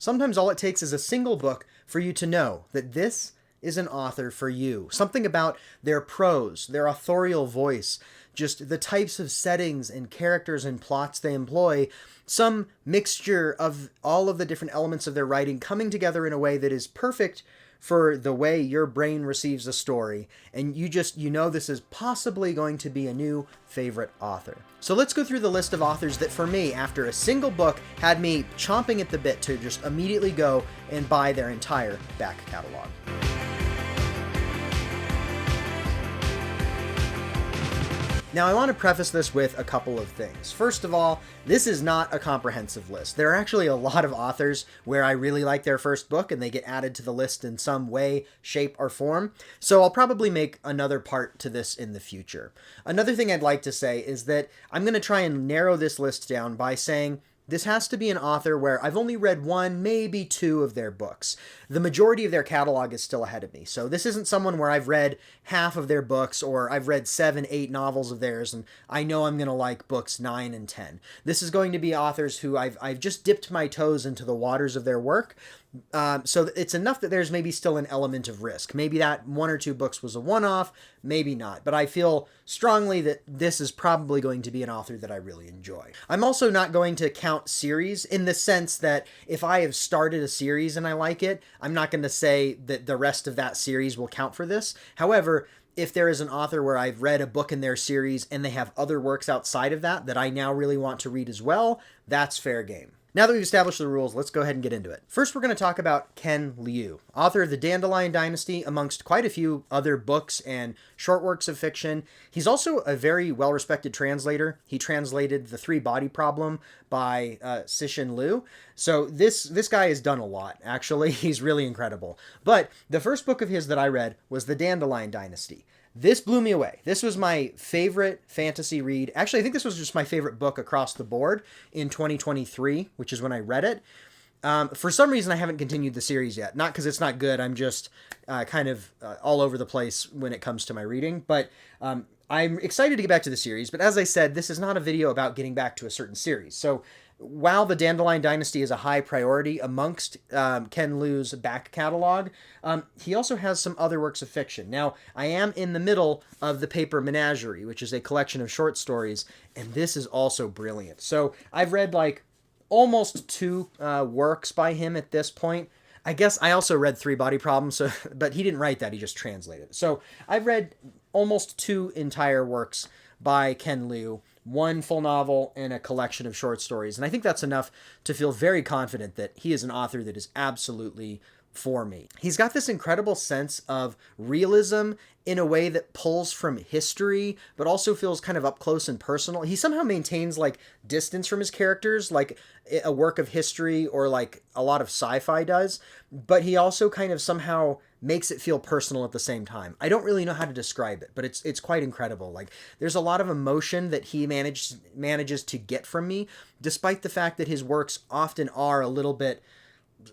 Sometimes all it takes is a single book for you to know that this is an author for you. Something about their prose, their authorial voice, just the types of settings and characters and plots they employ, some mixture of all of the different elements of their writing coming together in a way that is perfect for the way your brain receives a story, and you know this is possibly going to be a new favorite author. So let's go through the list of authors that for me, after a single book, had me chomping at the bit to just immediately go and buy their entire back catalog. Now, I want to preface this with a couple of things. First of all, this is not a comprehensive list. There are actually a lot of authors where I really like their first book and they get added to the list in some way, shape, or form. So I'll probably make another part to this in the future. Another thing I'd like to say is that I'm going to try and narrow this list down by saying this has to be an author where I've only read one, maybe two of their books. The majority of their catalog is still ahead of me. So this isn't someone where I've read half of their books or I've read 7, 8 novels of theirs and I know I'm going to like books 9 and 10. This is going to be authors who I've just dipped my toes into the waters of their work. So it's enough that there's maybe still an element of risk. Maybe that 1 or 2 books was a one-off, maybe not. But I feel strongly that this is probably going to be an author that I really enjoy. I'm also not going to count series in the sense that if I have started a series and I like it, I'm not going to say that the rest of that series will count for this. However, if there is an author where I've read a book in their series and they have other works outside of that I now really want to read as well, that's fair game. Now that we've established the rules, let's go ahead and get into it. First, we're going to talk about Ken Liu, author of the Dandelion Dynasty, amongst quite a few other books and short works of fiction. He's also a very well-respected translator. He translated The Three Body Problem by Cixin Liu. So this guy has done a lot, actually. He's really incredible. But the first book of his that I read was The Dandelion Dynasty. This blew me away. This was my favorite fantasy read. Actually, I think this was just my favorite book across the board in 2023, which is when I read it. For some reason, I haven't continued the series yet. Not because it's not good. I'm just kind of all over the place when it comes to my reading. But I'm excited to get back to the series. But as I said, this is not a video about getting back to a certain series. So while the Dandelion Dynasty is a high priority amongst Ken Liu's back catalog, he also has some other works of fiction. Now, I am in the middle of The Paper Menagerie, which is a collection of short stories, and this is also brilliant. So I've read like almost 2 works by him at this point. I guess I also read Three Body Problem, but he didn't write that, he just translated it. So I've read almost 2 entire works by Ken Liu, 1 full novel and a collection of short stories. And I think that's enough to feel very confident that he is an author that is absolutely for me. He's got this incredible sense of realism in a way that pulls from history, but also feels kind of up close and personal. He somehow maintains like distance from his characters, like a work of history or like a lot of sci-fi does, but he also kind of somehow makes it feel personal at the same time. I don't really know how to describe it, but it's quite incredible. Like there's a lot of emotion that he manages to get from me, despite the fact that his works often are a little bit,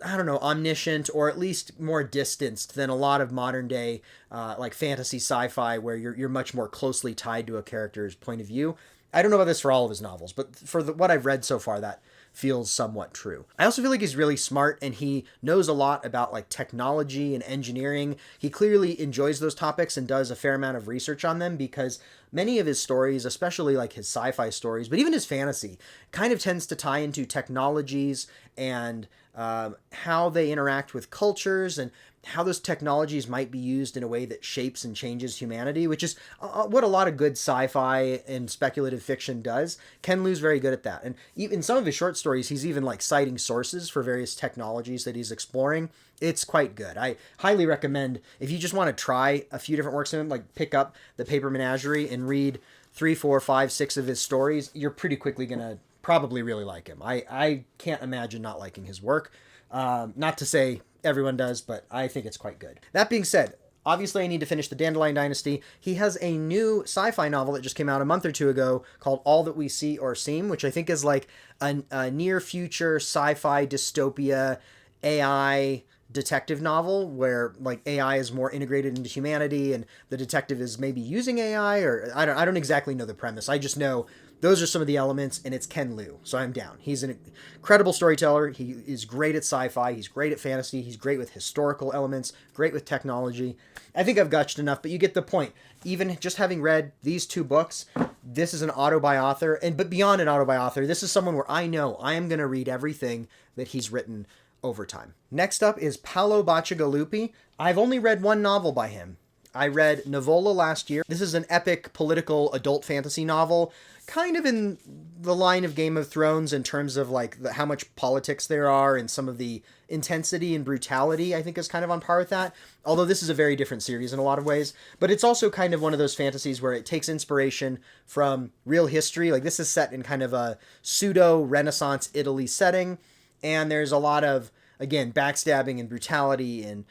I don't know, omniscient or at least more distanced than a lot of modern day like fantasy sci-fi where you're much more closely tied to a character's point of view. I don't know about this for all of his novels, but for what I've read so far, that feels somewhat true. I also feel like he's really smart and he knows a lot about like technology and engineering. He clearly enjoys those topics and does a fair amount of research on them because many of his stories, especially like his sci-fi stories, but even his fantasy, kind of tends to tie into technologies and how they interact with cultures and how those technologies might be used in a way that shapes and changes humanity, which is what a lot of good sci-fi and speculative fiction does. Ken Liu's very good at that. And in some of his short stories, he's even like citing sources for various technologies that he's exploring. It's quite good. I highly recommend, if you just want to try a few different works of him, like pick up The Paper Menagerie and read 3, 4, 5, 6 of his stories, you're pretty quickly going to probably really like him. I can't imagine not liking his work. Not to say everyone does, but I think it's quite good. That being said, obviously I need to finish the Dandelion Dynasty. He has a new sci-fi novel that just came out a month or 2 ago called All That We See or Seem, which I think is like a near future sci-fi dystopia AI detective novel where like AI is more integrated into humanity and the detective is maybe using AI, or I don't exactly know the premise. I just know Those are some of the elements, and it's Ken Liu, so I'm down. He's an incredible storyteller. He is great at sci-fi. He's great at fantasy. He's great with historical elements, great with technology. I think I've gushed enough, but you get the point. Even just having read these 2 books, this is an auto-by-author, but beyond an auto-by-author, this is someone where I know I am going to read everything that he's written over time. Next up is Paolo Bacigalupi. I've only read 1 novel by him. I read Nivola last year. This is an epic political adult fantasy novel, kind of in the line of Game of Thrones in terms of like how much politics there are and some of the intensity and brutality, I think is kind of on par with that. Although this is a very different series in a lot of ways, but it's also kind of one of those fantasies where it takes inspiration from real history. Like this is set in kind of a pseudo Renaissance Italy setting, and there's a lot of, again, backstabbing and brutality and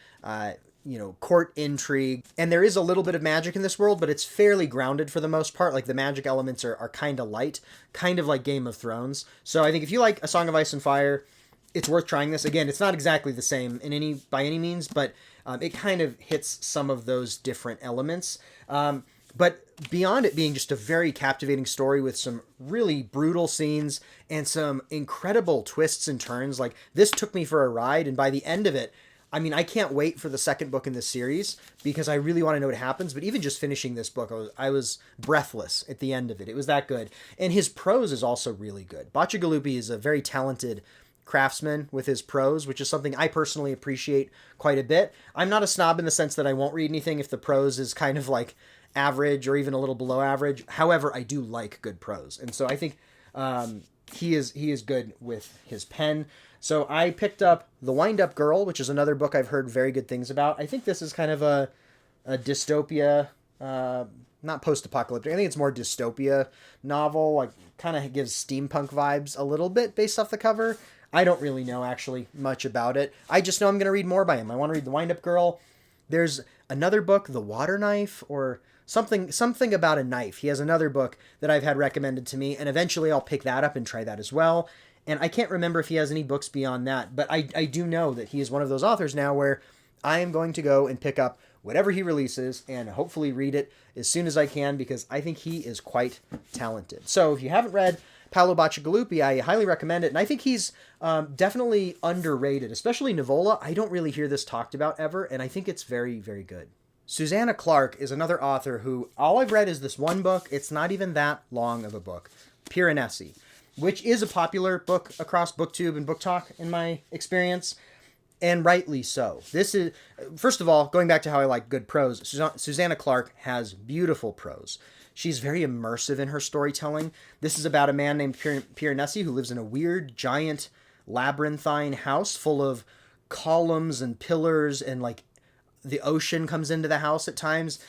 court intrigue. And there is a little bit of magic in this world, but it's fairly grounded for the most part. Like the magic elements are kind of light, kind of like Game of Thrones. So I think if you like A Song of Ice and Fire, it's worth trying this. Again, it's not exactly the same by any means, but it kind of hits some of those different elements. But beyond it being just a very captivating story with some really brutal scenes and some incredible twists and turns, like this took me for a ride. And by the end of it, I mean, I can't wait for the second book in this series because I really want to know what happens. But even just finishing this book, I was breathless at the end of it. It was that good. And his prose is also really good. Bacigalupi is a very talented craftsman with his prose, which is something I personally appreciate quite a bit. I'm not a snob in the sense that I won't read anything if the prose is kind of like average or even a little below average. However, I do like good prose. And so I think he is good with his pen. So I picked up The Wind-Up Girl, which is another book I've heard very good things about. I think this is kind of a dystopia, not post-apocalyptic. I think it's more dystopia novel. Like kind of gives steampunk vibes a little bit based off the cover. I don't really know actually much about it. I just know I'm going to read more by him. I want to read The Wind-Up Girl. There's another book, The Water Knife, or something about a knife. He has another book that I've had recommended to me, and eventually I'll pick that up and try that as well. And I can't remember if he has any books beyond that, but I do know that he is one of those authors now where I am going to go and pick up whatever he releases and hopefully read it as soon as I can because I think he is quite talented. So if you haven't read Paolo Bacigalupi, I highly recommend it. And I think he's definitely underrated, especially Nivola. I don't really hear this talked about ever, and I think it's very, very good. Susanna Clarke is another author who all I've read is this one book. It's not even that long of a book, Piranesi, which is a popular book across BookTube and BookTalk in my experience, and rightly so. This is, first of all, going back to how I like good prose, Susanna Clarke has beautiful prose. She's very immersive in her storytelling. This is about a man named Piranesi who lives in a weird, giant, labyrinthine house full of columns and pillars, and like the ocean comes into the house at times.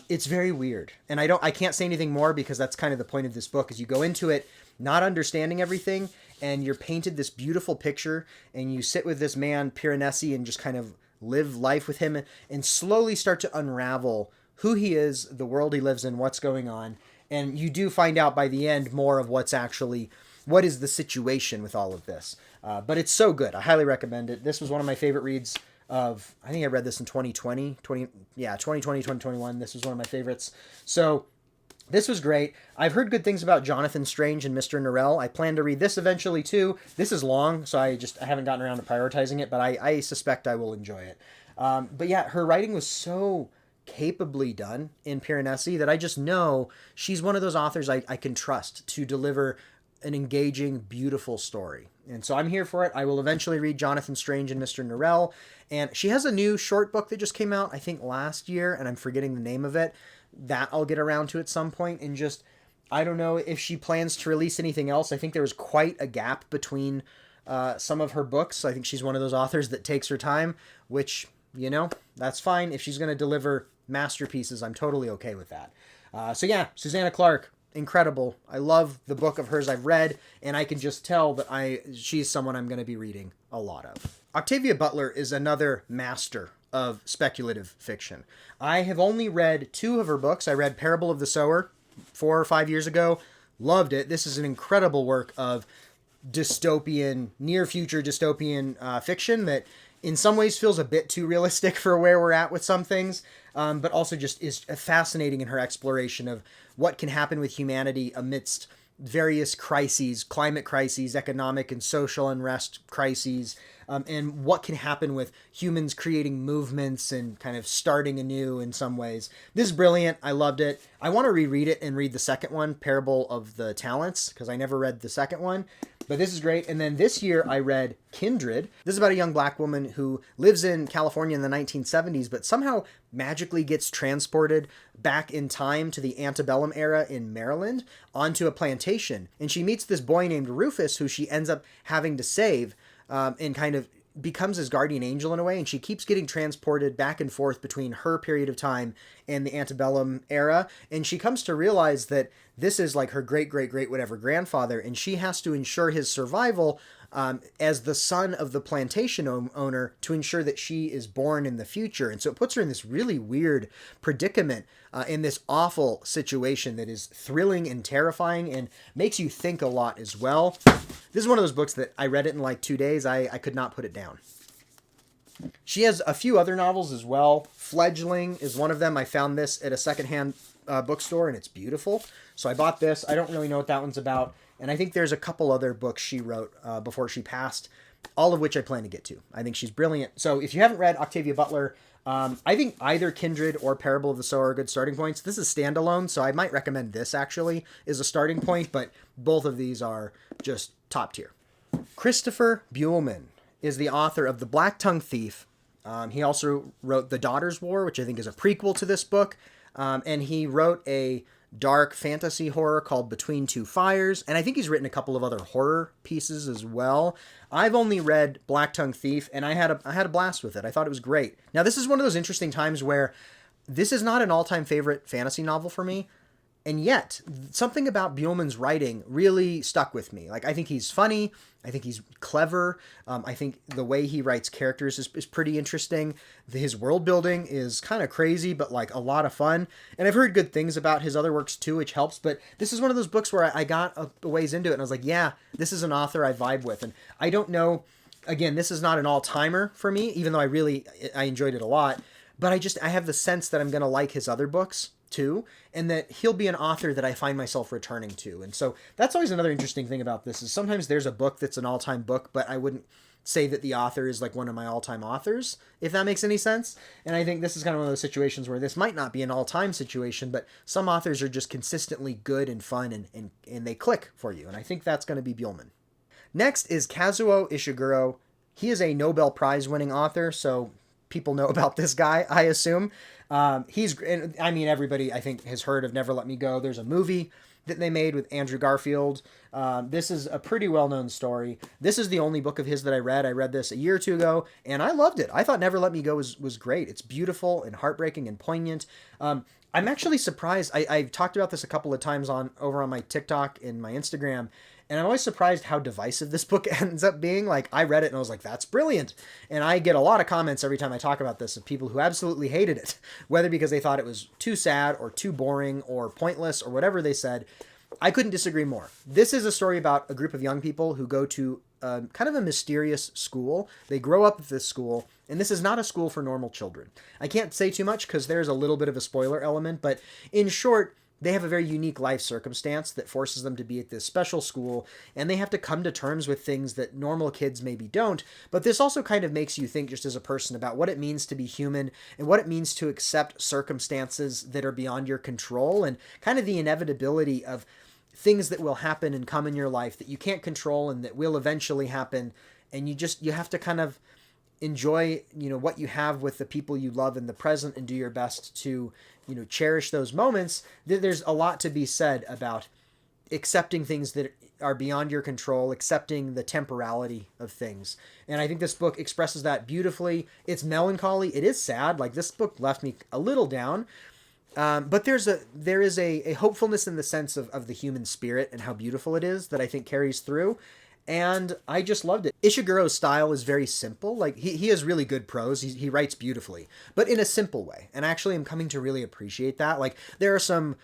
It's very weird. And I can't say anything more because that's kind of the point of this book, is you go into it not understanding everything, and you're painted this beautiful picture, and you sit with this man, Piranesi, and just kind of live life with him and slowly start to unravel who he is, the world he lives in, what's going on. And you do find out by the end more of what is the situation with all of this. But it's so good. I highly recommend it. This was one of my favorite reads of, I think I read this in 2020, 2021. This was one of my favorites. So this was great. I've heard good things about Jonathan Strange and Mr. Norrell. I plan to read this eventually too. This is long, so I haven't gotten around to prioritizing it, but I suspect I will enjoy it. But yeah, her writing was so capably done in Piranesi that I just know she's one of those authors I can trust to deliver an engaging, beautiful story. And so I'm here for it. I will eventually read Jonathan Strange and Mr. Norrell. And she has a new short book that just came out, I think last year, and I'm forgetting the name of it. That I'll get around to at some point. And just, I don't know if she plans to release anything else. I think there was quite a gap between some of her books. I think she's one of those authors that takes her time, which, that's fine. If she's going to deliver masterpieces, I'm totally okay with that. So yeah, Susanna Clarke, incredible. I love the book of hers I've read, and I can just tell that she's someone I'm going to be reading a lot of. Octavia Butler is another master of speculative fiction. I have only read 2 of her books. I read Parable of the Sower 4 or 5 years ago. Loved it. This is an incredible work of dystopian, near-future dystopian fiction that in some ways feels a bit too realistic for where we're at with some things, but also just is fascinating in her exploration of what can happen with humanity amidst various crises, climate crises, economic and social unrest crises, and what can happen with humans creating movements and kind of starting anew in some ways. This is brilliant. I loved it. I want to reread it and read the second one, Parable of the Talents, because I never read the second one. But this is great. And then this year I read Kindred. This is about a young black woman who lives in California in the 1970s, but somehow magically gets transported back in time to the antebellum era in Maryland onto a plantation. And she meets this boy named Rufus, who she ends up having to save, and kind of becomes his guardian angel in a way. And she keeps getting transported back and forth between her period of time and the antebellum era. And she comes to realize that this is like her great, great, great, whatever grandfather. And she has to ensure his survival as the son of the plantation owner to ensure that she is born in the future. And so it puts her in this really weird predicament, in this awful situation that is thrilling and terrifying and makes you think a lot as well. This is one of those books that I read it in like 2 days. I could not put it down. She has a few other novels as well. Fledgling is one of them. I found this at a secondhand bookstore, and it's beautiful. So I bought this. I don't really know what that one's about. And I think there's a couple other books she wrote before she passed, all of which I plan to get to. I think she's brilliant. So if you haven't read Octavia Butler, I think either Kindred or Parable of the Sower are good starting points. This is standalone, so I might recommend this actually as a starting point, but both of these are just top tier. Christopher Buehlman is the author of The Black Tongue Thief. He also wrote The Daughter's War, which I think is a prequel to this book. And he wrote a dark fantasy horror called Between Two Fires. And I think he's written a couple of other horror pieces as well. I've only read Black Tongue Thief, and I had a blast with it. I thought it was great. Now, this is one of those interesting times where this is not an all-time favorite fantasy novel for me. And yet, something about Buehlman's writing really stuck with me. Like, I think he's funny. I think he's clever. I think the way he writes characters is pretty interesting. His world building is kind of crazy, but like a lot of fun. And I've heard good things about his other works too, which helps. But this is one of those books where I got a ways into it and I was like, yeah, this is an author I vibe with. And I don't know, again, this is not an all-timer for me, even though I enjoyed it a lot. But I have the sense that I'm going to like his other books too, and that he'll be an author that I find myself returning to. And so that's always another interesting thing about this is sometimes there's a book that's an all-time book, but I wouldn't say that the author is like one of my all-time authors, if that makes any sense. And I think this is kind of one of those situations where this might not be an all-time situation, but some authors are just consistently good and fun and they click for you. And I think that's going to be Buehlman. Next is Kazuo Ishiguro. He is a Nobel Prize winning author, so people know about this guy, I assume. Everybody, I think, has heard of Never Let Me Go. There's a movie that they made with Andrew Garfield. This is a pretty well-known story. This is the only book of his that I read. I read this a year or two ago, and I loved it. I thought Never Let Me Go was great. It's beautiful and heartbreaking and poignant. I'm actually surprised. I've talked about this a couple of times over on my TikTok and my Instagram, and I'm always surprised how divisive this book ends up being. Like, I read it and I was like, that's brilliant. And I get a lot of comments every time I talk about this of people who absolutely hated it, whether because they thought it was too sad or too boring or pointless or whatever they said. I couldn't disagree more. This is a story about a group of young people who go to kind of a mysterious school. They grow up at this school, and this is not a school for normal children. I can't say too much because there's a little bit of a spoiler element, but in short, they have a very unique life circumstance that forces them to be at this special school, and they have to come to terms with things that normal kids maybe don't. But this also kind of makes you think just as a person about what it means to be human and what it means to accept circumstances that are beyond your control and kind of the inevitability of things that will happen and come in your life that you can't control and that will eventually happen. And you have to kind of enjoy, what you have with the people you love in the present and do your best to, cherish those moments. There's a lot to be said about accepting things that are beyond your control, accepting the temporality of things. And I think this book expresses that beautifully. It's melancholy. It is sad. Like, this book left me a little down. But there is a hopefulness in the sense of the human spirit and how beautiful it is that I think carries through. And I just loved it. Ishiguro's style is very simple. Like, he has really good prose. He writes beautifully, but in a simple way. And actually, I'm coming to really appreciate that. Like, there are some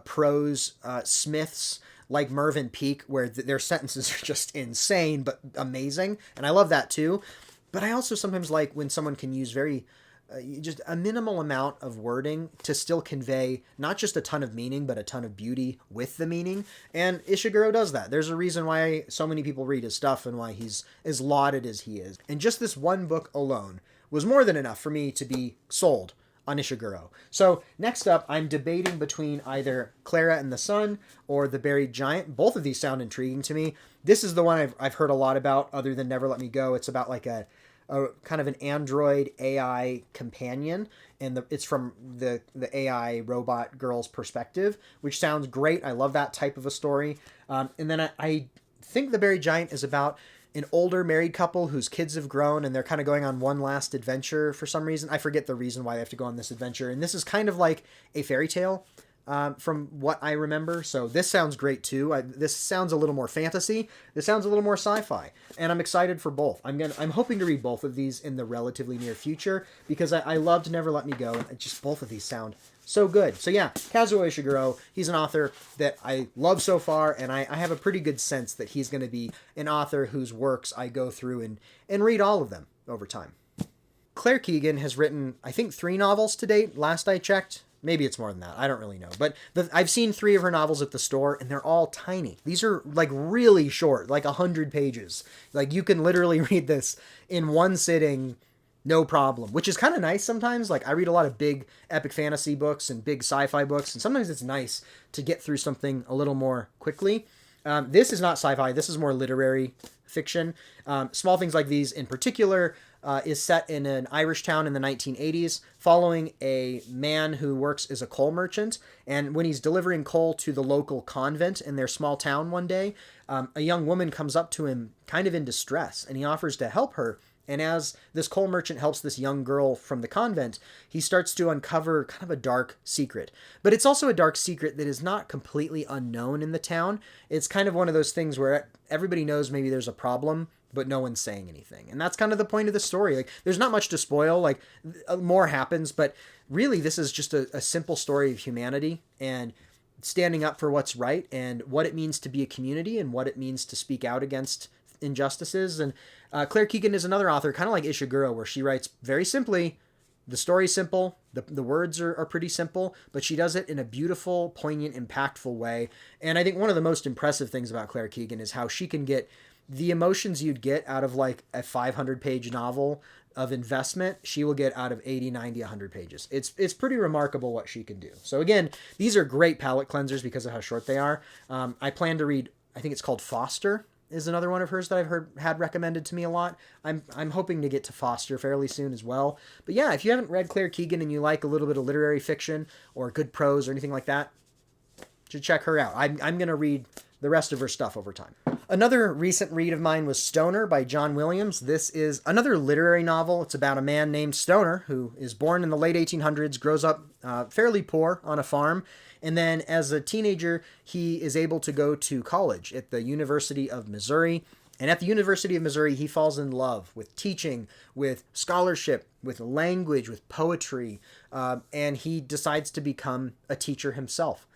prose smiths like Mervyn Peake where their sentences are just insane, but amazing. And I love that too. But I also sometimes like when someone can use very just a minimal amount of wording to still convey not just a ton of meaning, but a ton of beauty with the meaning. And Ishiguro does that. There's a reason why so many people read his stuff and why he's as lauded as he is. And just this one book alone was more than enough for me to be sold on Ishiguro. So next up, I'm debating between either Clara and the Sun or The Buried Giant. Both of these sound intriguing to me. This is the one I've heard a lot about other than Never Let Me Go. It's about like a kind of an android AI companion, and it's from the AI robot girl's perspective, which sounds great. I love that type of a story. And then I think The Buried Giant is about an older married couple whose kids have grown and they're kind of going on one last adventure for some reason. I forget the reason why they have to go on this adventure. And this is kind of like a fairy tale from what I remember. So this sounds great too. This sounds a little more fantasy. This sounds a little more sci-fi. And I'm excited for both. I'm hoping to read both of these in the relatively near future because I loved Never Let Me Go. And just both of these sound so good. So yeah, Kazuo Ishiguro, he's an author that I love so far, and I have a pretty good sense that he's going to be an author whose works I go through and read all of them over time. Claire Keegan has written, I think, 3 novels to date, last I checked. Maybe it's more than that. I don't really know. But I've seen 3 of her novels at the store, and they're all tiny. These are, like, really short, like 100 pages. Like, you can literally read this in one sitting, no problem, which is kind of nice sometimes. Like, I read a lot of big epic fantasy books and big sci-fi books, and sometimes it's nice to get through something a little more quickly. This is not sci-fi. This is more literary fiction. Small Things Like These in particular is set in an Irish town in the 1980s, following a man who works as a coal merchant. And when he's delivering coal to the local convent in their small town one day, a young woman comes up to him kind of in distress, and he offers to help her. And as this coal merchant helps this young girl from the convent, he starts to uncover kind of a dark secret. But it's also a dark secret that is not completely unknown in the town. It's kind of one of those things where everybody knows maybe there's a problem, but no one's saying anything. And that's kind of the point of the story. Like, there's not much to spoil. Like, more happens, but really this is just a simple story of humanity and standing up for what's right and what it means to be a community and what it means to speak out against injustices. And Claire Keegan is another author, kind of like Ishiguro, where she writes very simply. The story's simple, the words are pretty simple, but she does it in a beautiful, poignant, impactful way. And I think one of the most impressive things about Claire Keegan is how she can get the emotions you'd get out of like a 500-page novel of investment, she will get out of 80, 90, 100 pages. It's pretty remarkable what she can do. So again, these are great palate cleansers because of how short they are. I plan to read, I think it's called Foster, is another one of hers that I've had recommended to me a lot. I'm hoping to get to Foster fairly soon as well. But yeah, if you haven't read Claire Keegan and you like a little bit of literary fiction or good prose or anything like that, you should check her out. I'm going to read the rest of her stuff over time. Another recent read of mine was Stoner by John Williams. This is another literary novel. It's about a man named Stoner who is born in the late 1800s, grows up fairly poor on a farm, and then as a teenager, he is able to go to college at the University of Missouri. And at the University of Missouri, he falls in love with teaching, with scholarship, with language, with poetry, and he decides to become a teacher himself.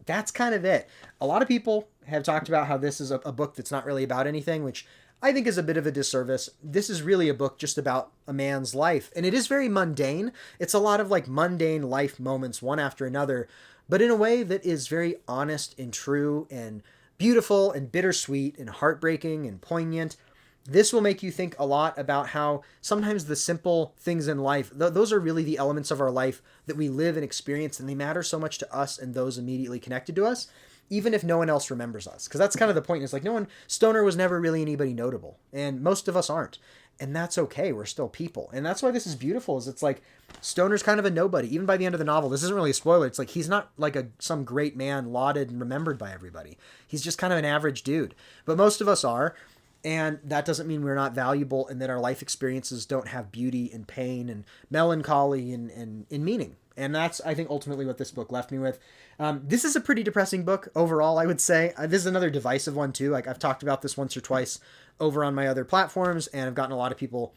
That's kind of it. A lot of people have talked about how this is a book that's not really about anything, which I think is a bit of a disservice. This is really a book just about a man's life, and it is very mundane. It's a lot of like mundane life moments, one after another, but in a way that is very honest and true and beautiful and bittersweet and heartbreaking and poignant. This will make you think a lot about how sometimes the simple things in life, those are really the elements of our life that we live and experience, and they matter so much to us and those immediately connected to us, even if no one else remembers us. Because that's kind of the point. It's like Stoner was never really anybody notable, and most of us aren't. And that's okay. We're still people. And that's why this is beautiful, is it's like Stoner's kind of a nobody. Even by the end of the novel, this isn't really a spoiler. It's like he's not like some great man lauded and remembered by everybody. He's just kind of an average dude. But most of us are. And that doesn't mean we're not valuable and that our life experiences don't have beauty and pain and melancholy and meaning. And that's, I think, ultimately what this book left me with. This is a pretty depressing book overall, I would say. This is another divisive one, too. Like, I've talked about this once or twice over on my other platforms, and I've gotten a lot of people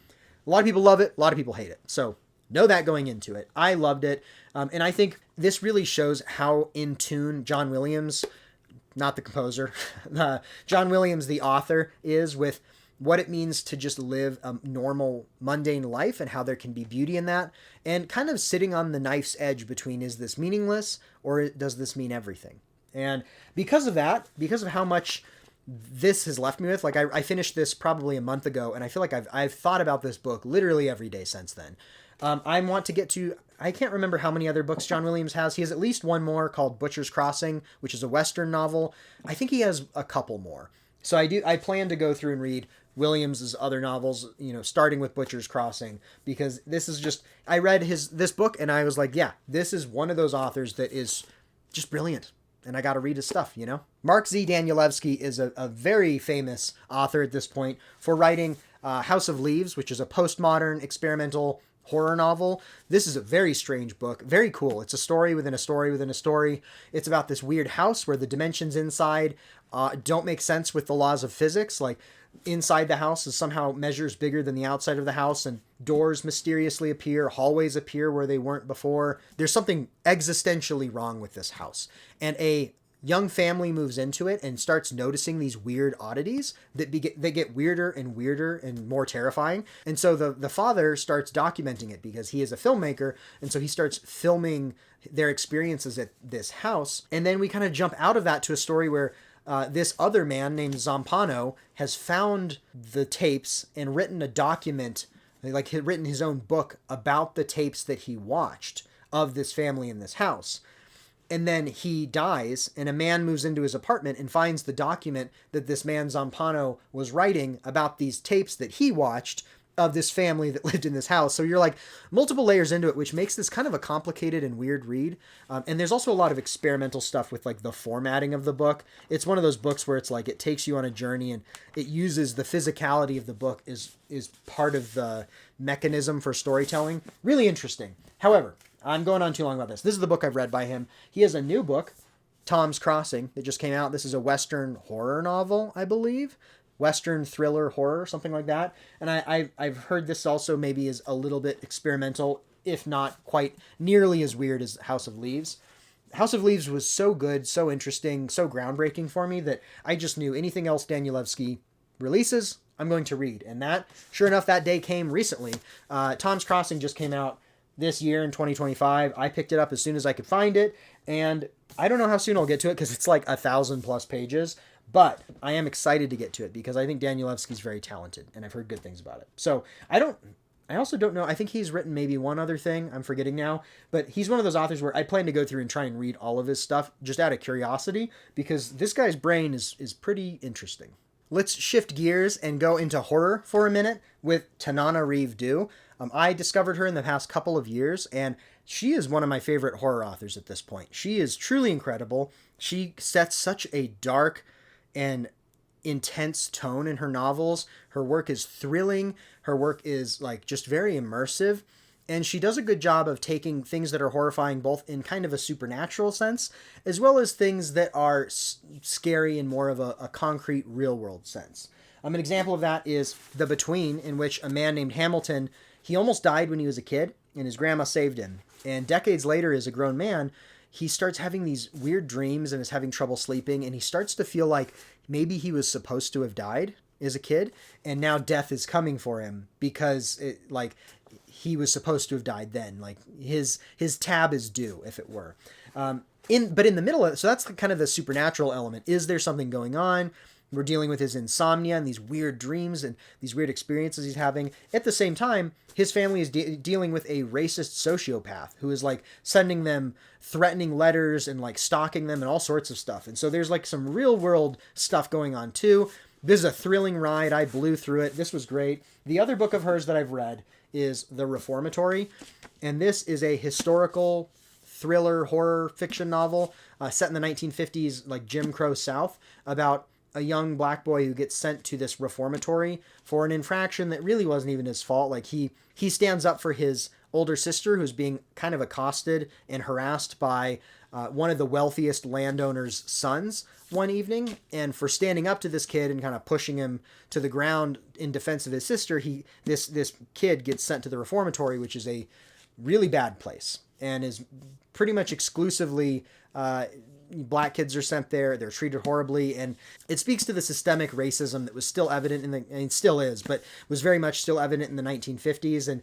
love it, a lot of people hate it. So know that going into it. I loved it. And I think this really shows how in tune John Williams, not the composer, John Williams, the author, is with what it means to just live a normal, mundane life and how there can be beauty in that, and kind of sitting on the knife's edge between, is this meaningless or does this mean everything? And because of that, because of how much this has left me with, like I finished this probably a month ago, and I feel like I've thought about this book literally every day since then. I want to get to, I can't remember how many other books John Williams has. He has at least one more called Butcher's Crossing, which is a Western novel. I think he has a couple more. So I plan to go through and read Williams's other novels, starting with Butcher's Crossing, because this is just, I read this book and I was like, yeah, this is one of those authors that is just brilliant. And I got to read his stuff, Mark Z. Danielewski is a very famous author at this point for writing House of Leaves, which is a postmodern experimental horror novel. This is a very strange book, very cool. It's a story within a story within a story. It's about this weird house where the dimensions inside don't make sense with the laws of physics. Like, inside the house is somehow measures bigger than the outside of the house, and doors mysteriously appear, hallways appear where they weren't before. There's something existentially wrong with this house. And a young family moves into it and starts noticing these weird oddities that they get weirder and weirder and more terrifying. And so the father starts documenting it because he is a filmmaker, and so he starts filming their experiences at this house. And then we kind of jump out of that to a story where this other man named Zampano has found the tapes and written a document, like he'd written his own book about the tapes that he watched of this family in this house. And then he dies, and a man moves into his apartment and finds the document that this man Zampano was writing about these tapes that he watched of this family that lived in this house. So you're like multiple layers into it, which makes this kind of a complicated and weird read. And there's also a lot of experimental stuff with like the formatting of the book. It's one of those books where it's like it takes you on a journey, and it uses the physicality of the book is part of the mechanism for storytelling. Really interesting. However, I'm going on too long about this. This is the book I've read by him. He has a new book, Tom's Crossing, that just came out. This is a Western horror novel, I believe. Western thriller horror, something like that. And I've heard this also maybe is a little bit experimental, if not quite nearly as weird as House of Leaves. House of Leaves was so good, so interesting, so groundbreaking for me that I just knew anything else Danielewski releases, I'm going to read. And that, sure enough, that day came recently. Tom's Crossing just came out this year in 2025. I picked it up as soon as I could find it, and I don't know how soon I'll get to it because it's like 1,000+ pages, but I am excited to get to it because I think Danielewski's very talented, and I've heard good things about it. So I also don't know. I think he's written maybe one other thing. I'm forgetting now, but he's one of those authors where I plan to go through and try and read all of his stuff just out of curiosity, because this guy's brain is pretty interesting. Let's shift gears and go into horror for a minute with Tananarive Due. I discovered her in the past couple of years, and she is one of my favorite horror authors at this point. She is truly incredible. She sets such a dark and intense tone in her novels. Her work is thrilling. Her work is like just very immersive. And she does a good job of taking things that are horrifying both in kind of a supernatural sense, as well as things that are scary in more of a concrete real-world sense. An example of that is The Between, in which a man named Hamilton, he almost died when he was a kid, and his grandma saved him. And decades later, as a grown man, he starts having these weird dreams and is having trouble sleeping, and he starts to feel like maybe he was supposed to have died as a kid, and now death is coming for him because he was supposed to have died then. Like his tab is due, if it were. But in the middle of it, so that's kind of the supernatural element. Is there something going on? We're dealing with his insomnia and these weird dreams and these weird experiences he's having. At the same time, his family is dealing with a racist sociopath who is like sending them threatening letters and like stalking them and all sorts of stuff. And so there's like some real world stuff going on too. This is a thrilling ride. I blew through it. This was great. The other book of hers that I've read is The Reformatory. And this is a historical thriller horror fiction novel set in the 1950s, like Jim Crow South, about a young black boy who gets sent to this reformatory for an infraction that really wasn't even his fault. Like he stands up for his older sister who's being kind of accosted and harassed by one of the wealthiest landowners' sons one evening. And for standing up to this kid and kind of pushing him to the ground in defense of his sister, this kid gets sent to the reformatory, which is a really bad place and is pretty much exclusively black kids are sent there, they're treated horribly, and it speaks to the systemic racism that was still evident and still is, but was very much still evident in the 1950s. And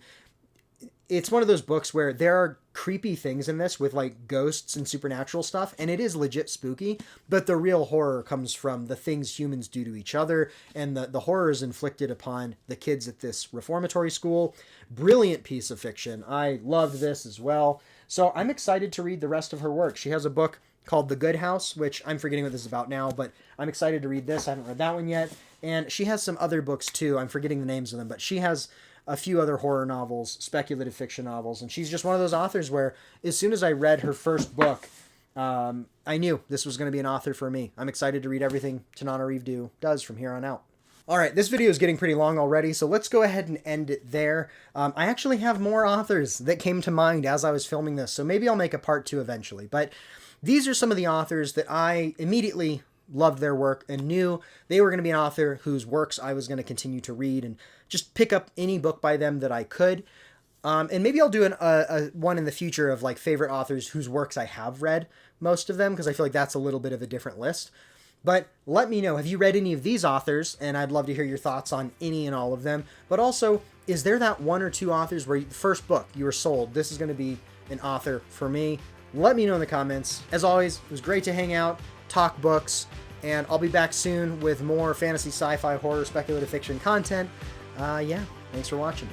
it's one of those books where there are creepy things in this with like ghosts and supernatural stuff, and it is legit spooky, but the real horror comes from the things humans do to each other and the horrors inflicted upon the kids at this reformatory school. Brilliant piece of fiction. I loved this as well. So I'm excited to read the rest of her work. She has a book called The Good House, which I'm forgetting what this is about now, but I'm excited to read this. I haven't read that one yet. And she has some other books too. I'm forgetting the names of them, but she has a few other horror novels, speculative fiction novels, and she's just one of those authors where as soon as I read her first book, I knew this was going to be an author for me. I'm excited to read everything Tananarive Due does from here on out. All right, this video is getting pretty long already, so let's go ahead and end it there. I actually have more authors that came to mind as I was filming this, so maybe I'll make a part 2 eventually. But these are some of the authors that I immediately loved their work and knew they were going to be an author whose works I was going to continue to read and just pick up any book by them that I could. And maybe I'll do a one in the future of like favorite authors whose works I have read, most of them, because I feel like that's a little bit of a different list. But let me know, have you read any of these authors? And I'd love to hear your thoughts on any and all of them. But also, is there that one or two authors where the first book you were sold, this is going to be an author for me? Let me know in the comments. As always, it was great to hang out, talk books, and I'll be back soon with more fantasy, sci-fi, horror, speculative fiction content. Yeah, thanks for watching.